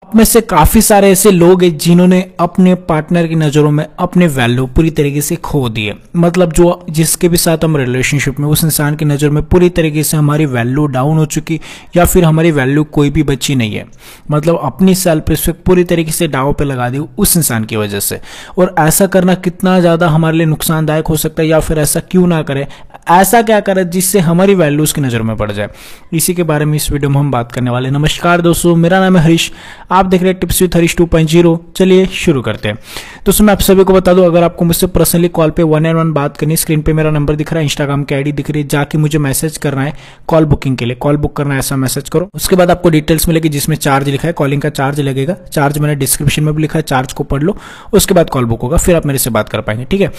आप में से काफी सारे ऐसे लोग हैं जिन्होंने अपने पार्टनर की नजरों में अपने वैल्यू पूरी तरीके से खो दिए। मतलब जो जिसके भी साथ हम रिलेशनशिप में, उस इंसान की नजर में पूरी तरीके से हमारी वैल्यू डाउन हो चुकी या फिर हमारी वैल्यू कोई भी बची नहीं है। मतलब अपनी सेल्फ रिस्पेक्ट पूरी तरीके से दांव पे लगा दी उस इंसान की वजह से। और ऐसा करना कितना ज्यादा हमारे लिए नुकसानदायक हो सकता है, या फिर ऐसा क्यों ना करें, ऐसा क्या करें जिससे हमारी वैल्यू उसकी नजर में पड़ जाए, इसी के बारे में इस वीडियो में हम बात करने वाले हैं। नमस्कार दोस्तों, मेरा नाम है हरीश, आप देख रहे हैं टिप्स विद हरीश 2.0। चलिए शुरू करते हैं। दोस्तों मैं आप सभी को बता दूं, अगर आपको मुझसे पर्सनली कॉल पे 1-on-1 बात करनी, स्क्रीन पे मेरा नंबर दिख रहा है, इंस्टाग्राम की आईडी दिख रही है, जाके मुझे मैसेज करना है कॉल बुकिंग के लिए। कॉल बुक करना है ऐसा मैसेज करो। उसके बाद आपको डिटेल्स मिलेगी जिसमें चार्ज लिखा है, कॉलिंग का चार्ज लगेगा। चार्ज मैंने डिस्क्रिप्शन में भी लिखा है, चार्ज को पढ़ लो। उसके बाद कॉल बुक होगा, फिर आप मेरे से बात कर पाएंगे। ठीक है,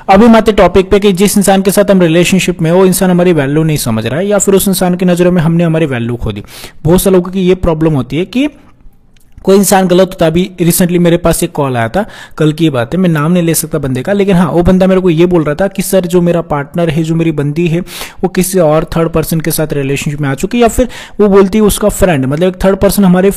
अभी हम आते टॉपिक पे कि जिस इंसान के साथ हम रिलेशनशिप में, वो इंसान हमारी वैल्यू नहीं समझ रहा है या फिर उस इंसान की नजरों में हमने हमारी वैल्यू खो दी। बहुत से लोगों की ये प्रॉब्लम होती है कि कोई इंसान गलत होता है। अभी रिसेंटली मेरे पास एक कॉल आया था, कल की बात है, मैं नाम नहीं ले सकता बंदे का, लेकिन हाँ वो बंदा मेरे को ये बोल रहा था कि सर जो मेरा पार्टनर है, जो मेरी बंदी है, वो किसी और थर्ड पर्सन के साथ रिलेशनशिप में आ चुकी है, या फिर वो बोलती है उसका फ्रेंड, मतलब एक थर्ड पर्सन हमारे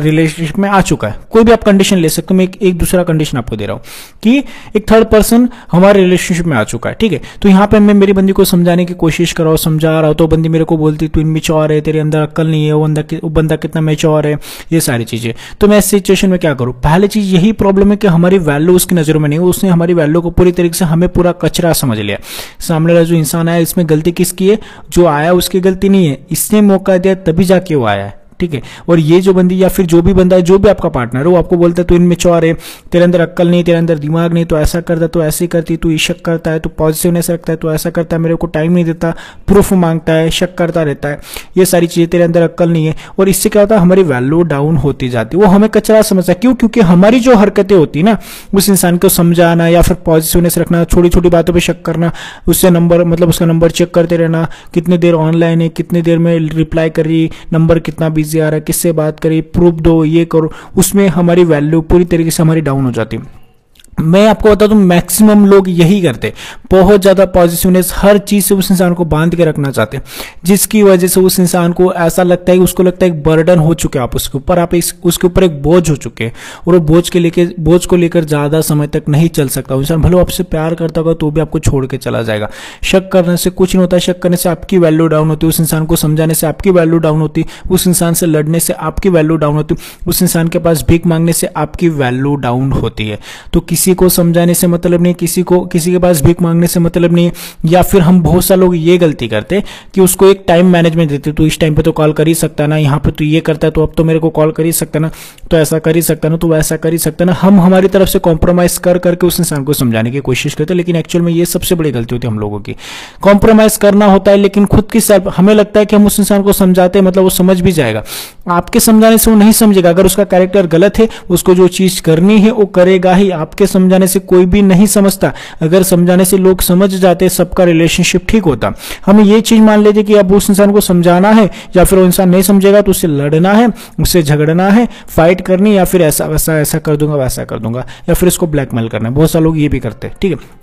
रिलेशनशिप में आ चुका है। कोई भी आप कंडीशन ले सकते हो, मैं एक दूसरा कंडीशन आपको दे रहा हूँ कि एक थर्ड पर्सन हमारे रिलेशनशिप में आ चुका है। ठीक है, तो यहाँ पे मैं मेरी बंदी को समझाने की कोशिश कर रहा हूँ, समझा रहा हूँ, तो बंदी मेरे को बोलती तू इनमेच्योर है, तेरे अंदर अक्ल नहीं है, वो बंदा कितना मेच्योर है, ये सारी चीजें। तो मैं इस सिचुएशन में क्या करूं? पहली चीज यही प्रॉब्लम है कि हमारी वैल्यू उसकी नजरों में नहीं है। उसने हमारी वैल्यू को पूरी तरीके से हमें पूरा कचरा समझ लिया। सामने वाला जो इंसान आया, इसमें गलती किसकी है? जो आया उसकी गलती नहीं है, इसने मौका दिया तभी जाके वो आया है। ठीक है, और ये जो बंदी या फिर जो भी बंदा है, जो भी आपका पार्टनर है, वो आपको बोलता है तू इनमेच्योर है, तेरे अंदर अक्ल नहीं, तेरे अंदर दिमाग नहीं, तो ऐसा करता, तो ऐसे करती, तू शक करता है, तू पॉजिटिवनेस रखता है, तो ऐसा करता है, मेरे को टाइम नहीं देता, प्रूफ मांगता है, शक करता रहता है, ये सारी चीजें, तेरे अंदर अक्ल नहीं है। और इससे क्या होता है? हमारी वैल्यू डाउन होती जाती है। वो हमें कचरा समझता है। क्यों? क्योंकि हमारी जो हरकतें होती है ना, उस इंसान को समझाना या फिर पॉजिटिवनेस रखना, छोटी छोटी बातों पर शक करना, उससे नंबर, मतलब उसका नंबर चेक करते रहना, कितनी देर ऑनलाइन है, कितनी देर में रिप्लाई कर रही, नंबर कितना बिजी आ रहा है, किससे बात करिए, प्रूफ दो, ये करो, उसमें हमारी वैल्यू पूरी तरीके से हमारी डाउन हो जाती है। मैं आपको बता दूं, मैक्सिमम लोग यही करते, बहुत ज्यादा पॉजिटिवनेस हर चीज से उस इंसान को बांध के रखना चाहते हैं, जिसकी वजह से उस इंसान को ऐसा लगता है कि उसको लगता है एक बर्डन हो चुके आप उसके ऊपर, आप उसके ऊपर एक बोझ हो चुके हैं, और वो बोझ को लेकर ज्यादा समय तक नहीं चल सकता। इंसान भले आपसे प्यार करता होगा तो भी आपको छोड़ के चला जाएगा। शक करने से कुछ नहीं होता, शक करने से आपकी वैल्यू डाउन होती है, उस इंसान को समझाने से आपकी वैल्यू डाउन होती, उस इंसान से लड़ने से आपकी वैल्यू डाउन होती, उस इंसान के पास भीख मांगने से आपकी वैल्यू डाउन होती है। तो किसी को समझाने से मतलब नहीं, किसी के पास भीख मांगने से मतलब नहीं है। या फिर हम बहुत सारे लोग ये गलती करते हैं कि उसको एक टाइम मैनेजमेंट देते, तो इस टाइम पे तो कॉल कर ही सकता है ना, यहाँ पे तो ये करता है तो अब तो मेरे को कॉल कर ही सकता है ना, तो ऐसा कर ही सकता है ना, तो वैसा कर ही सकता है ना। हम हमारी तरफ से कॉम्प्रोमाइज कर करके उस इंसान को समझाने की कोशिश करते हैं, लेकिन एक्चुअल में ये सबसे बड़ी गलती होती है हम लोगों की। कॉम्प्रोमाइज करना होता है, लेकिन खुद की सेल्फ, हमें लगता है कि हम उस इंसान को समझाते हैं मतलब वो समझ भी जाएगा। आपके समझाने से वो नहीं समझेगा। अगर उसका कैरेक्टर गलत है, उसको जो चीज करनी है वो करेगा ही। आपके समझाने से कोई भी नहीं समझता। अगर समझाने से लोग समझ जाते, सबका रिलेशनशिप ठीक होता। हमें ये चीज मान लेते कि अब उस इंसान को समझाना है, या फिर वो इंसान नहीं समझेगा तो उससे लड़ना है, उससे झगड़ना है, फाइट करनी, या फिर ऐसा वैसा ऐसा कर दूंगा, वैसा कर दूंगा, या फिर इसको ब्लैकमेल करना है। बहुत सारे लोग ये भी करते हैं। ठीक है,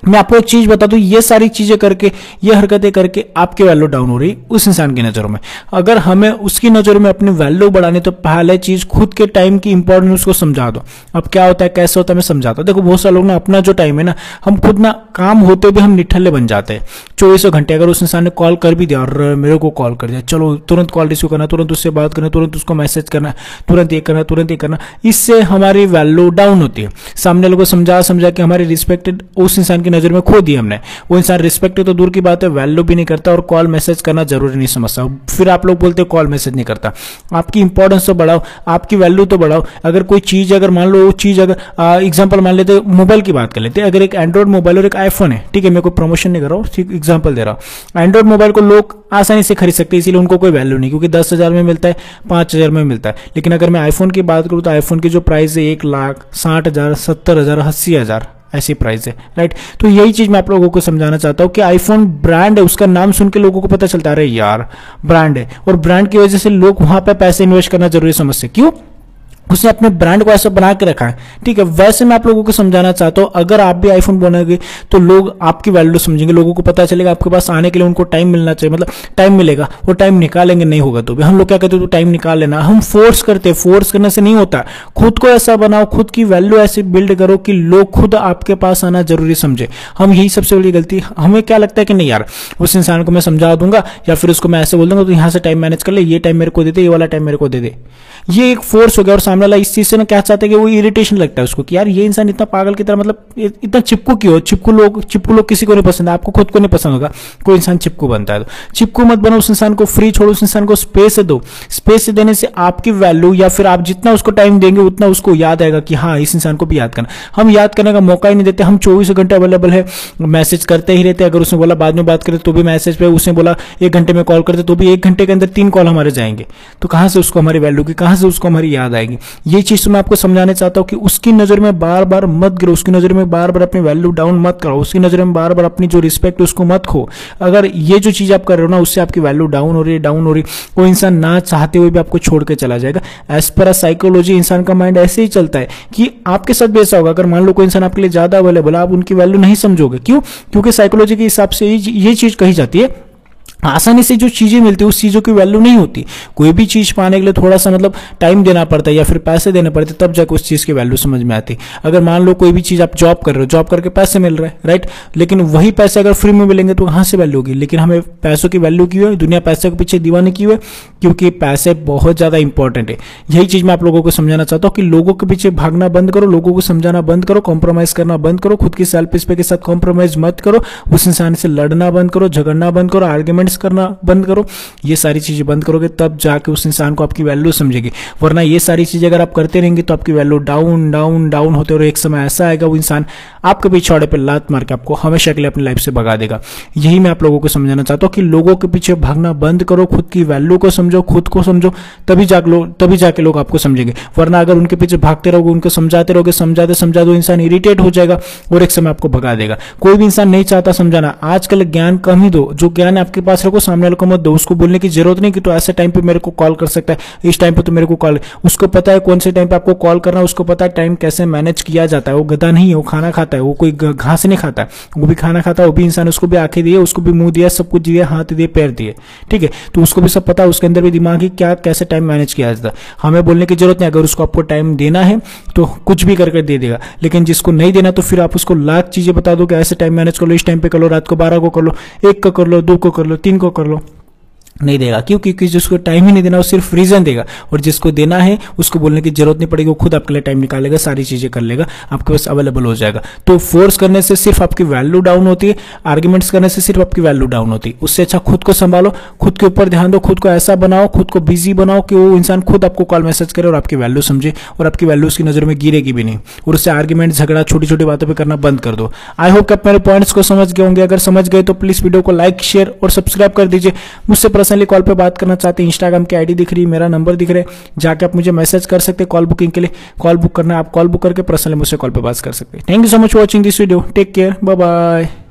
मैं आपको एक चीज बता दूं, ये सारी चीजें करके, ये हरकतें करके आपकी वैल्यू डाउन हो रही उस इंसान की नजरों में। अगर हमें उसकी नजरों में अपनी वैल्यू बढ़ानी, तो पहले चीज खुद के टाइम की इंपॉर्टेंस उसको समझा दो। अब क्या होता है, कैसे होता है, मैं समझाता हूं। देखो बहुत सारे लोग ना, अपना जो टाइम है ना, हम खुद ना काम होते भी हम निठल्ले बन जाते हैं। 24 घंटे अगर उस इंसान ने कॉल कर भी दिया, और मेरे को कॉल कर दिया, चलो तुरंत कॉल रिसीव करना, तुरंत उससे बात करना, तुरंत उसको मैसेज करना, तुरंत ये करना, तुरंत ये करना, इससे हमारी वैल्यू डाउन होती है। सामने लोगों को समझा के हमारी रिस्पेक्टेड उस इंसान की नजर में खो दी हमने। वो इंसान रिस्पेक्ट तो दूर की बात है, वैल्यू भी नहीं करता, और कॉल मैसेज करना जरूरी नहीं समझता। फिर आप लोग बोलते हो कॉल मैसेज नहीं करता। आपकी इंपॉर्टेंस तो बढ़ाओ, आपकी वैल्यू तो बढ़ाओ। अगर कोई चीज, अगर मान लो वो चीज, अगर एग्जांपल मान लेते, मोबाइल की बात कर लेते, अगर एक एंड्रॉइड मोबाइल और एक आईफोन है, ठीक है, मैं कोई प्रमोशन नहीं कर रहा हूँ, ठीक एग्जांपल दे रहा हूँ। एंड्रॉइड मोबाइल को लोग आसानी से खरीद सकते हैं, इसीलिए उनको कोई वैल्यू नहीं, क्योंकि 10,000 में मिलता है, 5,000 में मिलता है। लेकिन अगर मैं आईफोन की बात करूँ तो आईफोन की जो प्राइस है 1,60,000, 70,000, 80,000 ऐसी प्राइस है, राइट। तो यही चीज मैं आप लोगों को समझाना चाहता हूं कि आईफोन ब्रांड है, उसका नाम सुन के लोगों को पता चलता है अरे यार ब्रांड है, और ब्रांड की वजह से लोग वहां पे पैसे इन्वेस्ट करना जरूरी समझते। क्यों? उसने अपने ब्रांड को ऐसा बना के रखा है, ठीक है। वैसे मैं आप लोगों को समझाना चाहता हूं, अगर आप भी आईफोन बनाओगे तो लोग आपकी वैल्यू समझेंगे, लोगों को पता चलेगा आपके पास आने के लिए उनको टाइम मिलना चाहिए, मतलब टाइम मिलेगा, वो टाइम निकालेंगे, नहीं होगा तो भी हम लोग क्या कहते हैं, तो टाइम निकाल लेना। हम फोर्स करते हैं, फोर्स करने से नहीं होता। खुद को ऐसा बनाओ, खुद की वैल्यू ऐसे बिल्ड करो कि लोग खुद आपके पास आना जरूरी समझे। हम यही सबसे बड़ी गलती, हमें क्या लगता है कि नहीं यार उस इंसान को मैं समझा दूंगा या फिर उसको मैं ऐसे बोल दूंगा तो यहां से टाइम मैनेज कर ले, ये टाइम मेरे को दे दे, ये वाला टाइम मेरे को दे दे। ये एक फोर्स हो गया और सामने वाला इस चीज से ना क्या चाहता है कि वो इरिटेशन लगता है उसको कि यार ये इंसान इतना पागल की तरह, मतलब इतना चिपकू क्यों। चिपकू लोग किसी को नहीं पसंद, आपको खुद को नहीं पसंद होगा कोई इंसान चिपकू बनता है तो चिपकू मत बनो, उस इंसान को फ्री छोड़ो, उस इंसान को स्पेस दो। स्पेस देने से आपकी वैल्यू या फिर आप जितना उसको टाइम देंगे उतना उसको याद आएगा कि हाँ इस इंसान को भी याद करना। हम याद करने का मौका ही नहीं देते, हम 24 घंटे अवेलेबल है, मैसेज करते ही रहते। अगर उसने बोला बाद में बात करें तो भी मैसेज पे, उसने बोला 1 घंटे में कॉल करते तो भी 1 घंटे के अंदर 3 कॉल हमारे जाएंगे। तो कहां से उसको हमारी वैल्यू की, कहां से उसको हमारी याद आएगी। ये चीज तो मैं आपको समझाने चाहता हूं कि उसकी नजर में बार बार मत गिरो, उसकी नजर में बार बार अपनी वैल्यू डाउन मत करो, उसकी नजर में बार बार अपनी जो रिस्पेक्ट उसको मत खो। अगर ये जो चीज आप कर रहे हो ना उससे आपकी वैल्यू डाउन हो रही, वो इंसान ना चाहते हुए भी आपको छोड़ के चला जाएगा। एज पर साइकोलॉजी इंसान का माइंड ऐसे ही चलता है कि आपके साथ भी ऐसा होगा। अगर मान लो कोई इंसान आपके लिए ज्यादा अवेलेबल है, आप उनकी वैल्यू नहीं समझोगे। क्यों? क्योंकि साइकोलॉजी के हिसाब से ये चीज कही जाती है, आसानी से जो चीजें मिलती है उस चीजों की वैल्यू नहीं होती। कोई भी चीज पाने के लिए थोड़ा सा मतलब टाइम देना पड़ता है या फिर पैसे देने पड़ते, तब जाकर उस चीज की वैल्यू समझ में आती। अगर मान लो कोई भी चीज आप जॉब कर रहे हो, जॉब करके पैसे मिल रहे हैं, राइट, लेकिन वही पैसे अगर फ्री में मिलेंगे तो कहां से वैल्यू होगी। लेकिन हमें पैसों की वैल्यू क्यों है, दुनिया पैसे के पीछे दीवानी क्यों है, क्योंकि पैसे बहुत ज्यादा इंपॉर्टेंट है। यही चीज मैं आप लोगों को समझाना चाहता हूं कि लोगों के पीछे भागना बंद करो, लोगों को समझाना बंद करो, कॉम्प्रोमाइज करना बंद करो, खुद की सेल्फ रिस्पेक्ट के साथ कॉम्प्रोमाइज मत करो, उस इंसान से लड़ना बंद करो, झगड़ना बंद करो, आर्ग्यूमेंट्स करना बंद करो। ये सारी चीजें बंद करोगे तब जाके उस इंसान को आपकी वैल्यू समझेगी, वरना ये सारी चीजें अगर आप करते रहेंगे तो आपकी वैल्यू डाउन डाउन डाउन होते और एक समय ऐसा आएगा वो इंसान आपके पीछे छौड़े पे लात मार के आपको हमेशा के लिए अपनी लाइफ से भगा देगा। यही मैं आप लोगों को समझाना चाहता हूं कि लोगों के पीछे भागना बंद करो, खुद की वैल्यू को समझो, खुद को समझो, तभी जाके लोग आपको समझेंगे। वरना अगर उनके पीछे भागते रहोगे, उनको समझाते रहोगे, समझाते इंसान इरिटेट हो जाएगा और एक समय आपको भगा देगा। कोई भी इंसान नहीं चाहता समझाना। आजकल ज्ञान कम ही दो, जो ज्ञान आपके पास रखो सामने वाले को मत दो। उसको बोलने की जरूरत नहीं कि तो ऐसे टाइम पे मेरे को कॉल कर सकता है, इस टाइम पे तो मेरे को कॉल, उसको पता है कौन से टाइम पे आपको कॉल करना है, उसको पता है टाइम कैसे मैनेज किया जाता है। वो गधा नहीं है, वो खाना खाता है, वो कोई घास नहीं खाता है, वो भी खाना खाता है, वो भी इंसान, उसको भी आंखें दिए, उसको भी मुंह दिया, सब कुछ दिया, हाथ दिए, पैर दिए, ठीक है। तो उसको भी सब पता है, उसके अंदर भी दिमाग है क्या कैसे टाइम मैनेज किया जाता है। हमें बोलने की जरूरत नहीं, अगर उसको आपको टाइम देना है तो कुछ भी करके दे देगा। लेकिन जिसको नहीं देना तो फिर आप उसको लाख चीजें बता दो कि ऐसे टाइम मैनेज कर लो, इस टाइम पे कर लो, रात को 12 को कर लो, 1 को कर लो, 2 को कर लो, 3 को कर लो, नहीं देगा। क्यों? क्योंकि जिसको टाइम ही नहीं देना वो सिर्फ रीजन देगा, और जिसको देना है उसको बोलने की जरूरत नहीं पड़ेगी, वो खुद आपके लिए टाइम निकालेगा, सारी चीजें कर लेगा, आपके पास अवेलेबल हो जाएगा। तो फोर्स करने से सिर्फ आपकी वैल्यू डाउन होती है, आर्ग्यूमेंट्स करने से सिर्फ आपकी वैल्यू डाउन होती है। उससे अच्छा खुद को संभालो, खुद के ऊपर ध्यान दो, खुद को ऐसा बनाओ, खुद को बिजी बनाओ कि वो इंसान खुद आपको कॉल मैसेज करे और आपकी वैल्यू समझे और आपकी वैल्यू उसकी नजर में गिरेगी भी नहीं, और उससे आर्ग्यूमेंट झगड़ा छोटी छोटी बातों पर करना बंद कर दो। आई होप कि आप मेरे पॉइंट्स को समझ गए होंगे। अगर समझ गए तो प्लीज वीडियो को लाइक, शेयर और सब्सक्राइब कर दीजिए। मुझसे पर्सनली कॉल पर बात करना चाहते हैं, इंस्टाग्राम की आईडी दिख रही है, मेरा नंबर दिख रहा है, जाके आप मुझे मैसेज कर सकते हैं कॉल बुकिंग के लिए। कॉल बुक करना है, आप कॉल बुक करके पर्सनली मुझसे कॉल पे बात कर सकते हैं। Thank you so much for watching this video, take care, bye bye.